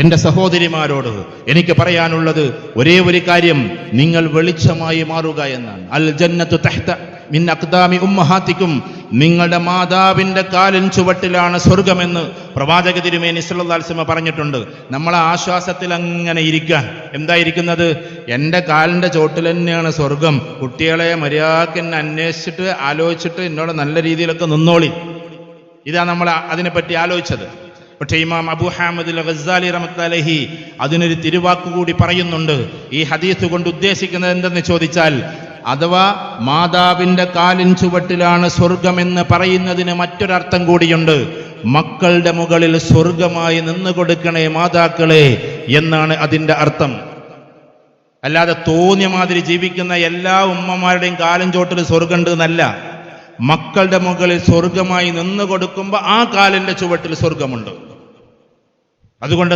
എന്റെ സഹോദരിമാരോട് എനിക്ക് പറയാനുള്ളത് ഒരേ ഒരു കാര്യം, നിങ്ങൾ വെളിച്ചമായി മാറുക എന്നാണ്. അൽ ജന്നത്തു തഹ്ത മിൻ അഖ്ദാമി ഉമ്മഹാത്തിക്കും, നിങ്ങളുടെ മാതാവിന്റെ കാലിൻ ചുവട്ടിലാണ് സ്വർഗമെന്ന് പ്രവാചക തിരുമേനി സല്ലല്ലാഹു അലൈഹി വസല്ലം പറഞ്ഞിട്ടുണ്ട്. നമ്മളെ ആശ്വാസത്തിൽ അങ്ങനെ ഇരിക്കാൻ, എന്തായിരിക്കുന്നത്? എൻ്റെ കാലിന്റെ ചോട്ടിൽ തന്നെയാണ് സ്വർഗം. കുട്ടികളെ മര്യാദക്ക് എന്നെ അന്വേഷിച്ചിട്ട് ആലോചിച്ചിട്ട് എന്നോട് നല്ല രീതിയിലൊക്കെ നിന്നോളി. ഇതാ നമ്മൾ അതിനെപ്പറ്റി ആലോചിച്ചത്. പക്ഷേ ഇമാം അബൂ ഹാമിദ് അൽ ഗസ്സാലി റഹ്മത്തുള്ളാഹി അലൈഹി അതിനൊരു തിരുവാക്കുകൂടി പറയുന്നുണ്ട്. ഈ ഹദീസ് കൊണ്ട് ഉദ്ദേശിക്കുന്നത് എന്തെന്ന് ചോദിച്ചാൽ, അഥവാ മാതാവിന്റെ കാലിൻ ചുവട്ടിലാണ് സ്വർഗമെന്ന് പറയുന്നതിന് മറ്റൊരർത്ഥം കൂടിയുണ്ട്. മക്കളുടെ മുകളിൽ സ്വർഗമായി നിന്നു കൊടുക്കണേ മാതാക്കളെ എന്നാണ് അതിന്റെ അർത്ഥം. അല്ലാതെ തോന്നിയ മാതിരി ജീവിക്കുന്ന എല്ലാ ഉമ്മമാരുടെയും കാലിൻ ചോട്ടിൽ സ്വർഗമുണ്ട് എന്നല്ല. മക്കളുടെ മുകളിൽ സ്വർഗമായി നിന്നു കൊടുക്കുമ്പോൾ ആ കാലിന്റെ ചുവട്ടിൽ സ്വർഗമുണ്ട്. അതുകൊണ്ട്